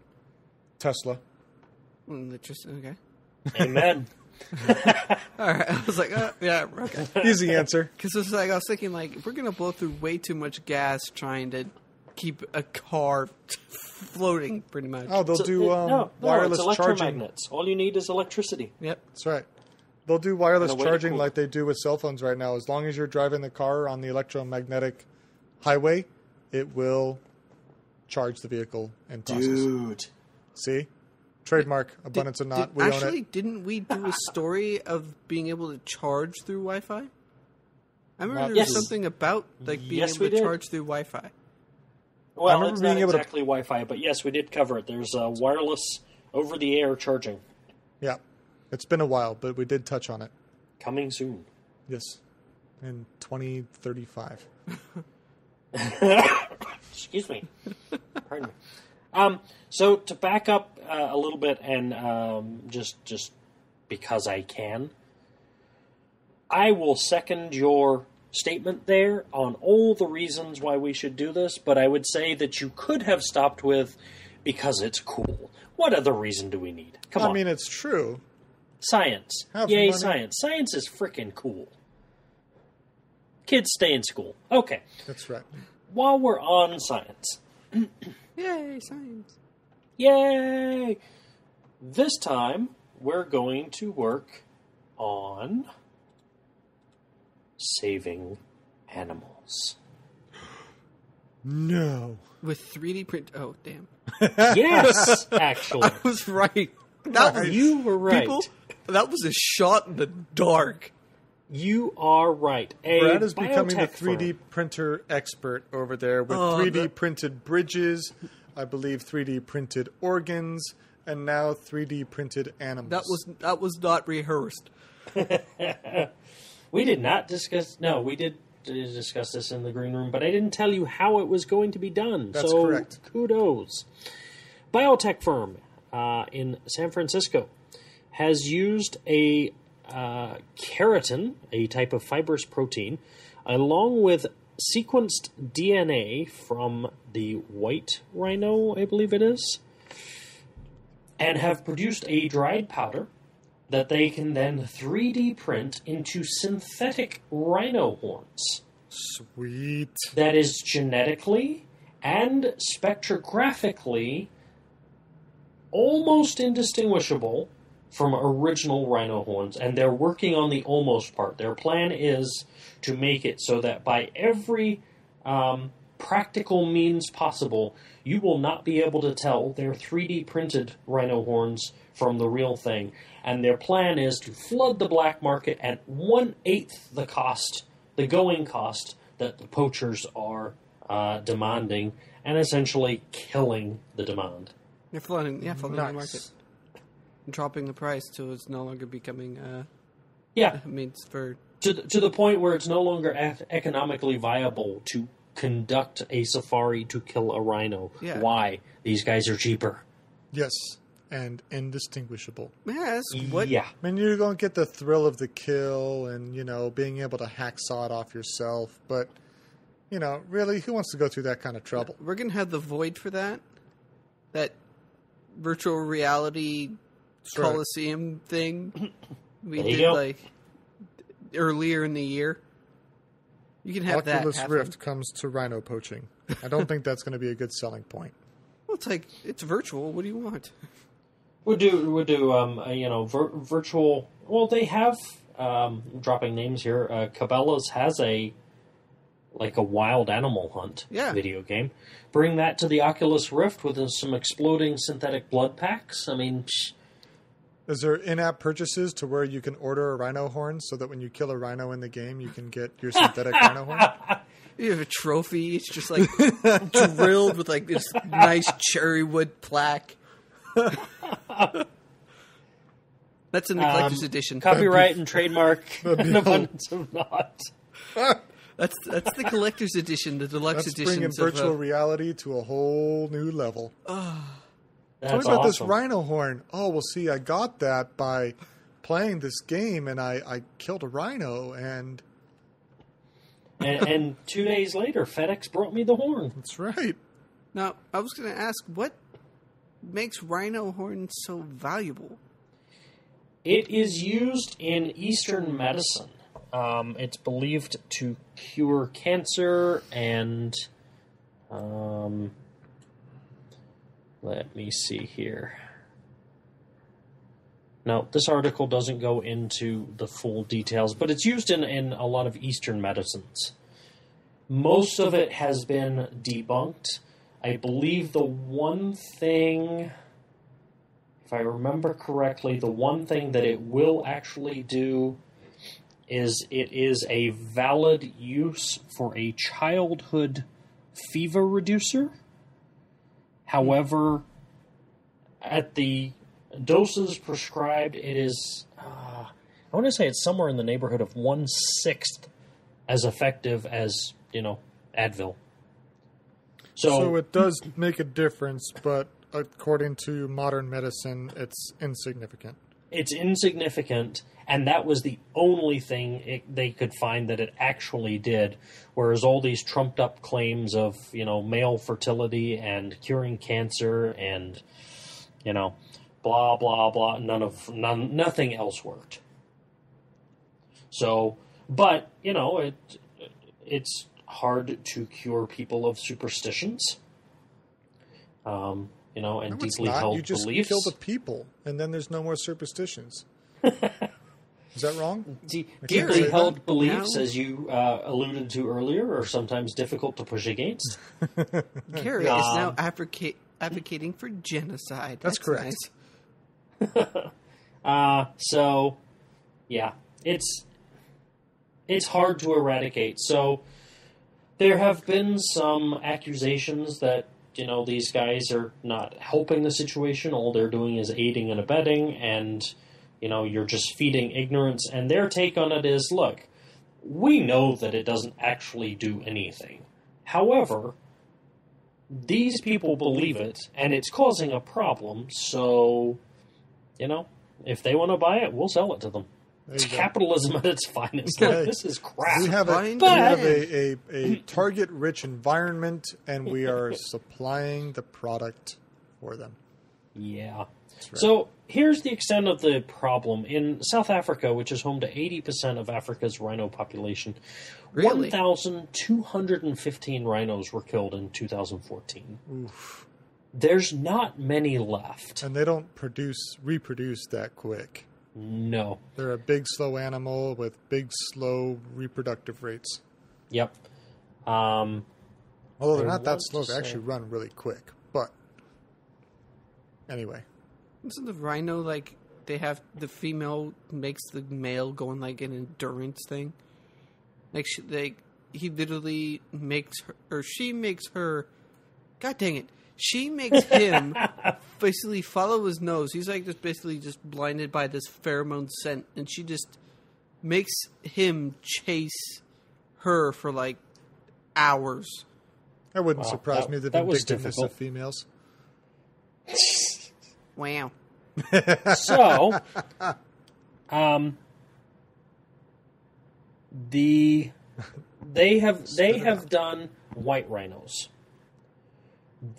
Tesla. Okay. Amen. All right. I was like, yeah, okay. Easy answer. Because I was thinking, like, if we're going to blow through way too much gas trying to keep a car floating, pretty much. Oh, they'll do wireless it's charging. electromagnets. All you need is electricity. Yep. That's right. They'll do wireless And a way to charging cool. like they do with cell phones right now. As long as you're driving the car on the electromagnetic highway, it will charge the vehicle in process. Dude. See? Trademark, Abundance of Naught. We own it. Didn't we do a story of being able to charge through Wi-Fi? I remember there Yes. was something about being Yes, able we to did. charge through Wi-Fi. Well, remember it's being not able to- exactly Wi-Fi, but yes, we did cover it. There's wireless over-the-air charging Yeah. It's been a while, but we did touch on it. coming soon. Yes. In 2035. Excuse me. Pardon me. So to back up a little bit, and just because I can, I will second your statement there on all the reasons why we should do this, but I would say that you could have stopped with because it's cool. What other reason do we need? Come on. I mean, it's true. Science. Have Yay, money. science. Science is freaking cool. Kids stay in school. Okay. That's right. While we're on science. Yay, science. Yay! This time, we're going to work on saving animals. No. With 3D print. Oh, damn. Yes, actually. I was right. That was, You were right. people, that was a shot in the dark. You are right. A Brad is becoming the biotech 3D firm. printer expert over there with Oh, 3D printed bridges, I believe 3D printed organs, and now 3D printed animals. That was not rehearsed. We did not discuss... No, we did discuss this in the green room, but I didn't tell you how it was going to be done. That's so correct. Kudos. Biotech firm in San Francisco has used a keratin, a type of fibrous protein, along with sequenced DNA from the white rhino, I believe it is, and have produced a dried powder that they can then 3D print into synthetic rhino horns. Sweet. That is genetically and spectrographically almost indistinguishable from original rhino horns, and they're working on the almost part. Their plan is to make it so that by every practical means possible, you will not be able to tell their 3D printed rhino horns from the real thing. And their plan is to flood the black market at 1/8 the cost, the going cost that the poachers are demanding, and essentially killing the demand. You're flooding the market. Nice. Dropping the price till it's no longer becoming Yeah, means for to the point where it's no longer economically viable to conduct a safari to kill a rhino. Yeah. Why? These guys are cheaper. Yes. And indistinguishable. yes. What? Yeah. I mean, you're going to get the thrill of the kill and, being able to hacksaw it off yourself. But, really, who wants to go through that kind of trouble? We're gonna have the void for that. That virtual reality That's right. Coliseum thing we There you did go. like earlier in the year. You can have Oculus that. Rift comes to rhino poaching. I don't think that's going to be a good selling point. Well, it's virtual. What do you want? We'll do virtual. Well, they have dropping names here. Cabela's has a wild animal hunt video game. Bring that to the Oculus Rift with some exploding synthetic blood packs. I mean, Is there in-app purchases to where you can order a rhino horn so that when you kill a rhino in the game, you can get your synthetic rhino horn? You have a trophy. It's just like drilled with like this nice cherry wood plaque. That's in the collector's edition. copyright and trademark an Abundance of Naught. That's the collector's edition, the deluxe That's edition. bringing virtual reality to a whole new level. That's Tell me about this awesome. rhino horn. Oh, well, see, I got that by playing this game, and I killed a rhino, and... and 2 days later, FedEx brought me the horn. That's right. Now, I was going to ask, what makes rhino horns so valuable? It is used in Eastern medicine. It's believed to cure cancer and... let me see here. Now, this article doesn't go into the full details, but it's used in a lot of Eastern medicines. Most of it has been debunked. I believe the one thing, if I remember correctly, the one thing that it will actually do is it is a valid use for a childhood fever reducer. However, at the doses prescribed, it is, I want to say it's somewhere in the neighborhood of 1/6 as effective as, Advil. So it does make a difference, but according to modern medicine, it's insignificant. It's insignificant, and that was the only thing they could find that it actually did, whereas all these trumped-up claims of, male fertility and curing cancer and, blah, blah, blah, nothing else worked. So, but, it's hard to cure people of superstitions. And No, deeply it's not. held You just beliefs. kill the people, and then there's no more superstitions. Is that wrong? Deeply held beliefs, as you alluded to earlier, are sometimes difficult to push against. Gary is now advocating for genocide. That's correct. Nice. So, yeah, it's hard to eradicate. So, there have been some accusations that these guys are not helping the situation. All they're doing is aiding and abetting, and, you're just feeding ignorance. And their take on it is, look, we know that it doesn't actually do anything. However, these people believe it, and it's causing a problem. So, if they want to buy it, we'll sell it to them. It's capitalism at its finest. Hey, this is crap. We have a target-rich environment, and we are supplying the product for them. Yeah. Right. So here's the extent of the problem. In South Africa, which is home to 80% of Africa's rhino population, Really? 1,215 rhinos were killed in 2014. Oof. There's not many left. And they don't reproduce that quick. No. They're a big, slow animal with big, slow reproductive rates. Yep. Although they're I not that want slow, to they actually run really quick. But anyway. Isn't the rhino they have the female makes the male go on an endurance thing? He literally makes her, or she makes her. God dang it! She makes him basically follow his nose. He's just blinded by this pheromone scent, and she just makes him chase her for hours. That wouldn't surprise me, the vindictiveness difficult. of females. Wow. So, they have done white rhinos.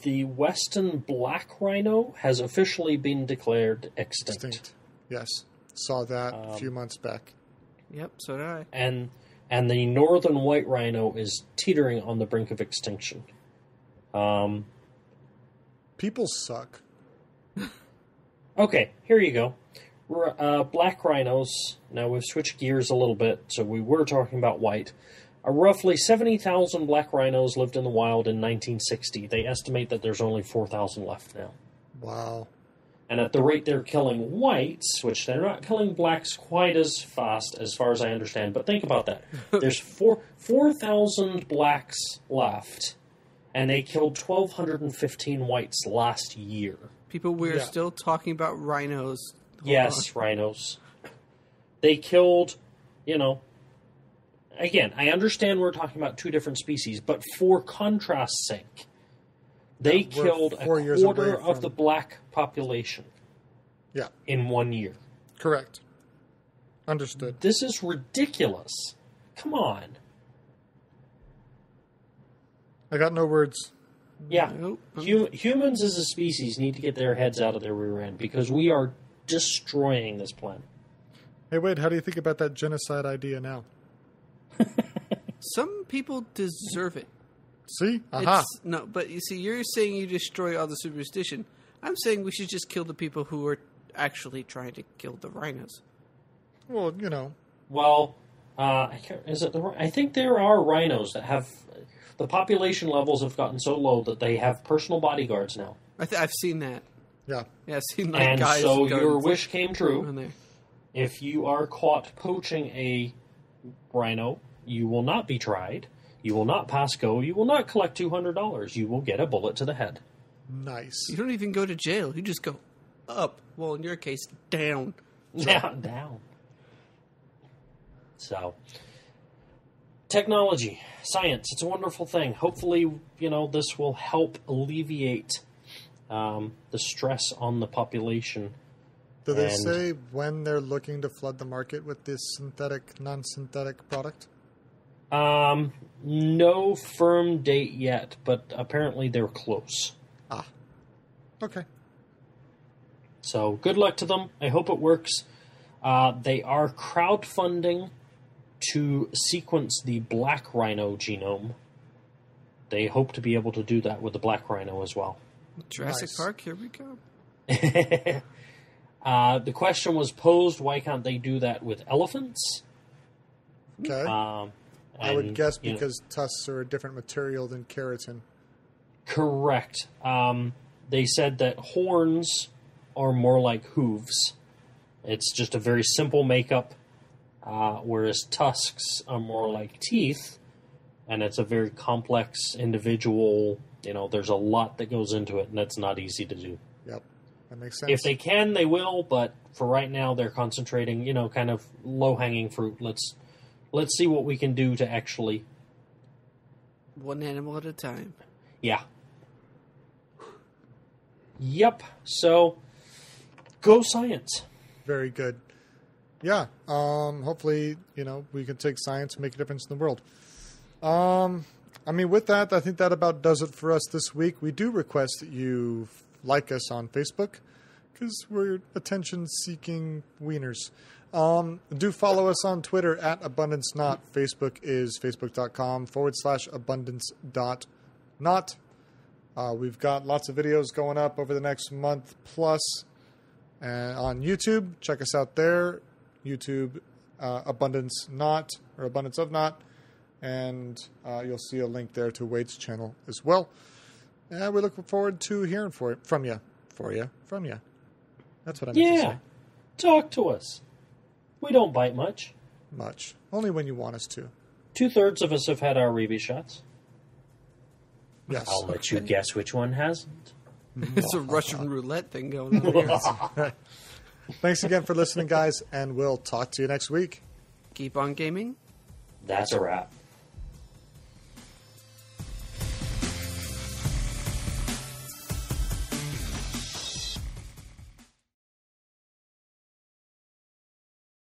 The western black rhino has officially been declared extinct. Yes. Saw that a few months back. Yep, so did I. And the northern white rhino is teetering on the brink of extinction. People suck. Okay, here you go. Black rhinos. Now we've switched gears a little bit, so we were talking about white. Roughly 70,000 black rhinos lived in the wild in 1960. They estimate that there's only 4,000 left now. Wow. And at the rate they're killing whites, which they're not killing blacks quite as fast, as far as I understand, but think about that. There's 4,000 blacks left, and they killed 1,215 whites last year. People, we're still talking about rhinos. Yes, rhinos. They killed, again, I understand we're talking about two different species, but for contrast's sake, they killed a quarter of the black population in 1 year. Correct. Understood. This is ridiculous. Come on. I got no words. Yeah. Nope. Humans as a species need to get their heads out of their rear end because we are destroying this planet. Hey, Wade, how do you think about that genocide idea now? Some people deserve it. See? Aha. No, but you see, you're saying you destroy all the superstition. I'm saying we should just kill the people who are actually trying to kill the rhinos. Well, Well, I think there are rhinos that have... The population levels have gotten so low that they have personal bodyguards now. I've seen that. Yeah. Yeah, seemed like And guys so with your guns wish came in true. there. If you are caught poaching a rhino, you will not be tried. You will not pass go. You will not collect $200. You will get a bullet to the head. Nice. You don't even go to jail. You just go up. Well, in your case, down. Yeah, down. So, technology, science, it's a wonderful thing. Hopefully, this will help alleviate the stress on the population. Do they say when they're looking to flood the market with this synthetic, non-synthetic product? No firm date yet, but apparently they're close. Ah. Okay. So, good luck to them. I hope it works. They are crowdfunding to sequence the black rhino genome. They hope to be able to do that with the black rhino as well. Jurassic Nice. Park, here we go. The question was posed, why can't they do that with elephants? Okay. I would guess because tusks are a different material than keratin. Correct. They said that horns are more like hooves. It's just a very simple makeup, whereas tusks are more like teeth, and it's a very complex individual. There's a lot that goes into it, and that's not easy to do. Yep, that makes sense. If they can, they will, but for right now, they're concentrating, kind of low-hanging fruit. Let's see what we can do to actually... One animal at a time. Yeah. Yep. So, go science. Very good. Yeah. Hopefully, we can take science and make a difference in the world. With that, I think that about does it for us this week. We do request that you like us on Facebook because we're attention-seeking wieners. Do follow us on Twitter at Abundance Not. Facebook is facebook.com/abundance.not. We've got lots of videos going up over the next month plus. And on YouTube, check us out there. YouTube, Abundance Not, or Abundance of Not. And you'll see a link there to Wade's channel as well. And we look forward to hearing from you. That's what I meant to say. Talk to us. We don't bite much. Much. Only when you want us to. 2/3 of us have had our rabies shots. Yes. I'll let you guess which one hasn't. It's a Russian roulette thing going on here. Thanks again for listening, guys, and we'll talk to you next week. Keep on gaming. That's a wrap.